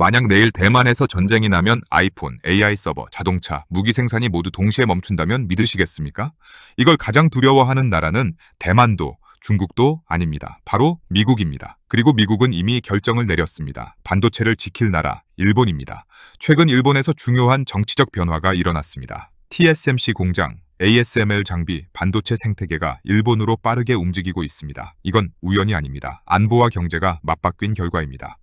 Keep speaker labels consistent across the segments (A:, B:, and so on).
A: 만약 내일 대만에서 전쟁이 나면 아이폰, AI 서버, 자동차, 무기 생산이 모두 동시에 멈춘다면 믿으시겠습니까? 이걸 가장 두려워하는 나라는 대만도, 중국도 아닙니다. 바로 미국입니다. 그리고 미국은 이미 결정을 내렸습니다. 반도체를 지킬 나라, 일본입니다. 최근 일본에서 중요한 정치적 변화가 일어났습니다. TSMC 공장, ASML 장비, 반도체 생태계가 일본으로 빠르게 움직이고 있습니다. 이건 우연이 아닙니다. 안보와 경제가 맞바뀐 결과입니다.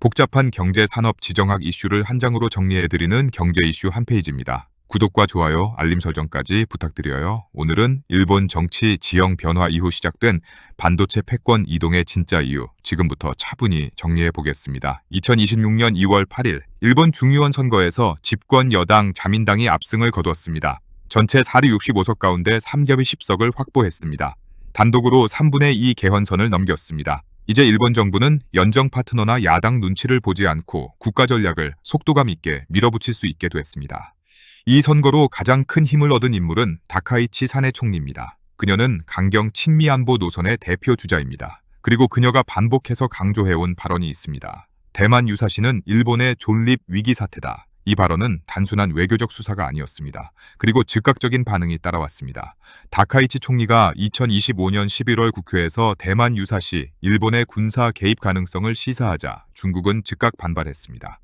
A: 복잡한 경제 산업 지정학 이슈를 한 장으로 정리해드리는 경제 이슈 한 페이지입니다. 구독과 좋아요, 알림 설정까지 부탁드려요. 오늘은 일본 정치 지형 변화 이후 시작된 반도체 패권 이동의 진짜 이유, 지금부터 차분히 정리해 보겠습니다. 2026년 2월 8일, 일본 중의원 선거에서 집권 여당 자민당이 압승을 거두었습니다. 전체 465석 가운데 3겹의 10석을 확보했습니다. 단독으로 3분의 2 개헌선을 넘겼습니다. 이제 일본 정부는 연정 파트너나 야당 눈치를 보지 않고 국가 전략을 속도감 있게 밀어붙일 수 있게 됐습니다. 이 선거로 가장 큰 힘을 얻은 인물은 다카이치 사내 총리입니다. 그녀는 강경 친미 안보 노선의 대표 주자입니다. 그리고 그녀가 반복해서 강조해온 발언이 있습니다. 대만 유사시는 일본의 존립 위기 사태다. 이 발언은 단순한 외교적 수사가 아니었습니다. 그리고 즉각적인 반응이 따라왔습니다. 다카이치 총리가 2025년 11월 국회에서 대만 유사시 일본의 군사 개입 가능성을 시사하자 중국은 즉각 반발했습니다.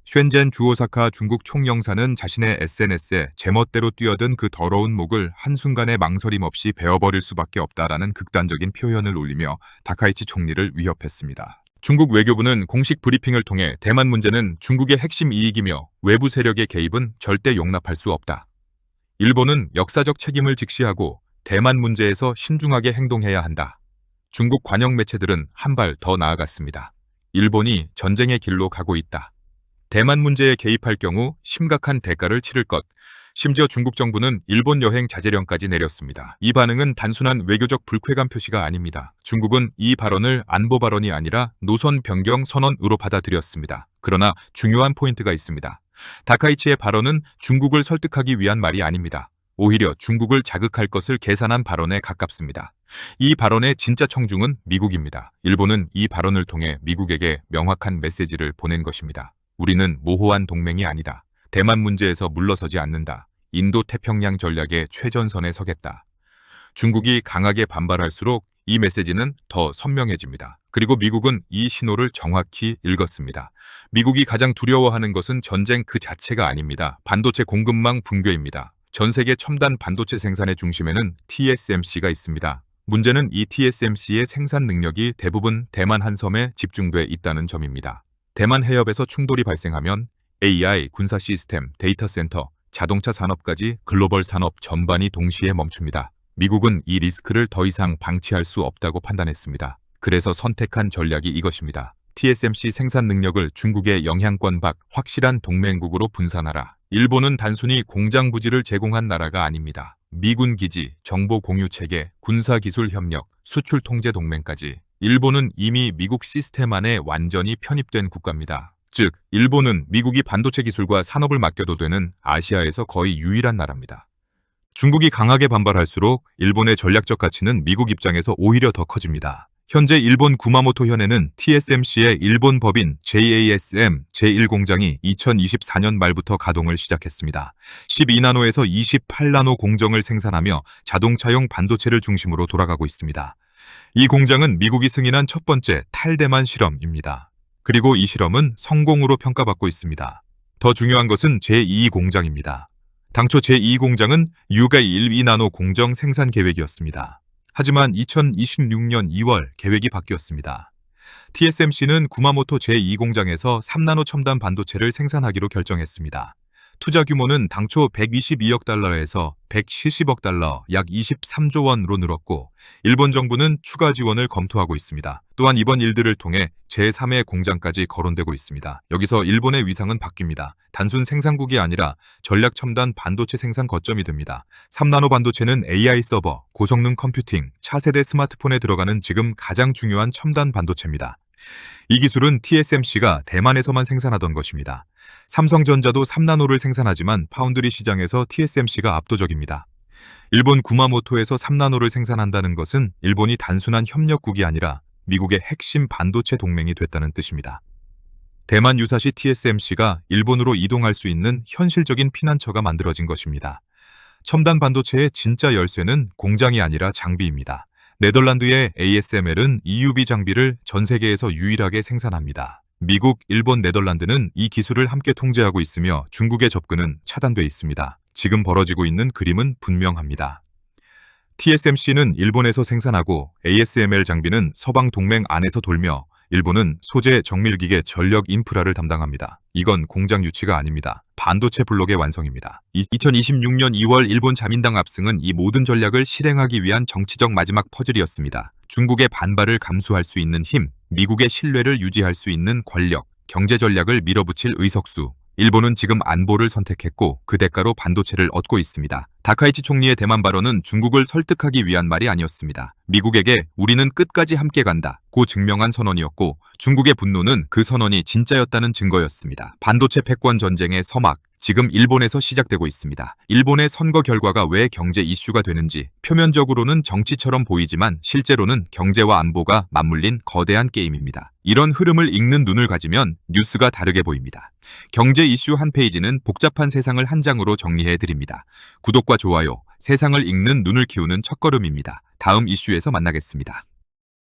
A: 쉔젠 주오사카 중국 총영사는 자신의 SNS에 제멋대로 뛰어든 그 더러운 목을 한순간에 망설임 없이 베어버릴 수밖에 없다라는 극단적인 표현을 올리며 다카이치 총리를 위협했습니다. 중국 외교부는 공식 브리핑을 통해 대만 문제는 중국의 핵심 이익이며 외부 세력의 개입은 절대 용납할 수 없다. 일본은 역사적 책임을 직시하고 대만 문제에서 신중하게 행동해야 한다. 중국 관영 매체들은 한 발 더 나아갔습니다. 일본이 전쟁의 길로 가고 있다. 대만 문제에 개입할 경우 심각한 대가를 치를 것. 심지어 중국 정부는 일본 여행 자제령까지 내렸습니다. 이 반응은 단순한 외교적 불쾌감 표시가 아닙니다. 중국은 이 발언을 안보 발언이 아니라 노선 변경 선언으로 받아들였습니다. 그러나 중요한 포인트가 있습니다. 다카이치의 발언은 중국을 설득하기 위한 말이 아닙니다. 오히려 중국을 자극할 것을 계산한 발언에 가깝습니다. 이 발언의 진짜 청중은 미국입니다. 일본은 이 발언을 통해 미국에게 명확한 메시지를 보낸 것입니다. 우리는 모호한 동맹이 아니다. 대만 문제에서 물러서지 않는다. 인도-태평양 전략의 최전선에 서겠다. 중국이 강하게 반발할수록 이 메시지는 더 선명해집니다. 그리고 미국은 이 신호를 정확히 읽었습니다. 미국이 가장 두려워하는 것은 전쟁 그 자체가 아닙니다. 반도체 공급망 붕괴입니다. 전 세계 첨단 반도체 생산의 중심에는 TSMC가 있습니다. 문제는 이 TSMC의 생산 능력이 대부분 대만 한섬에 집중돼 있다는 점입니다. 대만 해협에서 충돌이 발생하면 AI, 군사 시스템, 데이터 센터, 자동차 산업까지 글로벌 산업 전반이 동시에 멈춥니다. 미국은 이 리스크를 더 이상 방치할 수 없다고 판단했습니다. 그래서 선택한 전략이 이것입니다. TSMC 생산 능력을 중국의 영향권 밖 확실한 동맹국으로 분산하라. 일본은 단순히 공장 부지를 제공한 나라가 아닙니다. 미군 기지, 정보 공유 체계, 군사 기술 협력, 수출 통제 동맹까지. 일본은 이미 미국 시스템 안에 완전히 편입된 국가입니다. 즉, 일본은 미국이 반도체 기술과 산업을 맡겨도 되는 아시아에서 거의 유일한 나라입니다. 중국이 강하게 반발할수록 일본의 전략적 가치는 미국 입장에서 오히려 더 커집니다. 현재 일본 구마모토 현에는 TSMC의 일본 법인 JASM 제1공장이 2024년 말부터 가동을 시작했습니다. 12나노에서 28나노 공정을 생산하며 자동차용 반도체를 중심으로 돌아가고 있습니다. 이 공장은 미국이 승인한 첫 번째 탈대만 실험입니다. 그리고 이 실험은 성공으로 평가받고 있습니다. 더 중요한 것은 제2공장입니다. 당초 제2공장은 유가 12나노 공정 생산 계획이었습니다. 하지만 2026년 2월 계획이 바뀌었습니다. TSMC는 구마모토 제2공장에서 3나노 첨단 반도체를 생산하기로 결정했습니다. 투자 규모는 당초 122억 달러에서 170억 달러, 약 23조 원으로 늘었고 일본 정부는 추가 지원을 검토하고 있습니다. 또한 이번 일들을 통해 제3의 공장까지 거론되고 있습니다. 여기서 일본의 위상은 바뀝니다. 단순 생산국이 아니라 전략 첨단 반도체 생산 거점이 됩니다. 3나노 반도체는 AI 서버, 고성능 컴퓨팅, 차세대 스마트폰에 들어가는 지금 가장 중요한 첨단 반도체입니다. 이 기술은 TSMC가 대만에서만 생산하던 것입니다. 삼성전자도 3나노를 생산하지만 파운드리 시장에서 TSMC가 압도적입니다. 일본 구마모토에서 3나노를 생산한다는 것은 일본이 단순한 협력국이 아니라 미국의 핵심 반도체 동맹이 됐다는 뜻입니다. 대만 유사시 TSMC가 일본으로 이동할 수 있는 현실적인 피난처가 만들어진 것입니다. 첨단 반도체의 진짜 열쇠는 공장이 아니라 장비입니다. 네덜란드의 ASML은 EUV 장비를 전 세계에서 유일하게 생산합니다. 미국, 일본, 네덜란드는 이 기술을 함께 통제하고 있으며 중국의 접근은 차단돼 있습니다. 지금 벌어지고 있는 그림은 분명합니다. TSMC는 일본에서 생산하고 ASML 장비는 서방 동맹 안에서 돌며 일본은 소재, 정밀기계, 전력 인프라를 담당합니다. 이건 공장 유치가 아닙니다. 반도체 블록의 완성입니다. 2026년 2월 일본 자민당 압승은 이 모든 전략을 실행하기 위한 정치적 마지막 퍼즐이었습니다. 중국의 반발을 감수할 수 있는 힘, 미국의 신뢰를 유지할 수 있는 권력, 경제 전략을 밀어붙일 의석수. 일본은 지금 안보를 선택했고 그 대가로 반도체를 얻고 있습니다. 다카이치 총리의 대만 발언은 중국을 설득하기 위한 말이 아니었습니다. 미국에게 우리는 끝까지 함께 간다 고 증명한 선언이었고 중국의 분노는 그 선언이 진짜였다는 증거였습니다. 반도체 패권 전쟁의 서막, 지금 일본에서 시작되고 있습니다. 일본의 선거 결과가 왜 경제 이슈가 되는지 표면적으로는 정치처럼 보이지만 실제로는 경제와 안보가 맞물린 거대한 게임입니다. 이런 흐름을 읽는 눈을 가지면 뉴스가 다르게 보입니다. 경제 이슈 한 페이지는 복잡한 세상을 한 장으로 정리해 드립니다. 구독과 좋아요, 세상을 읽는 눈을 키우는 첫걸음입니다. 다음 이슈에서 만나겠습니다.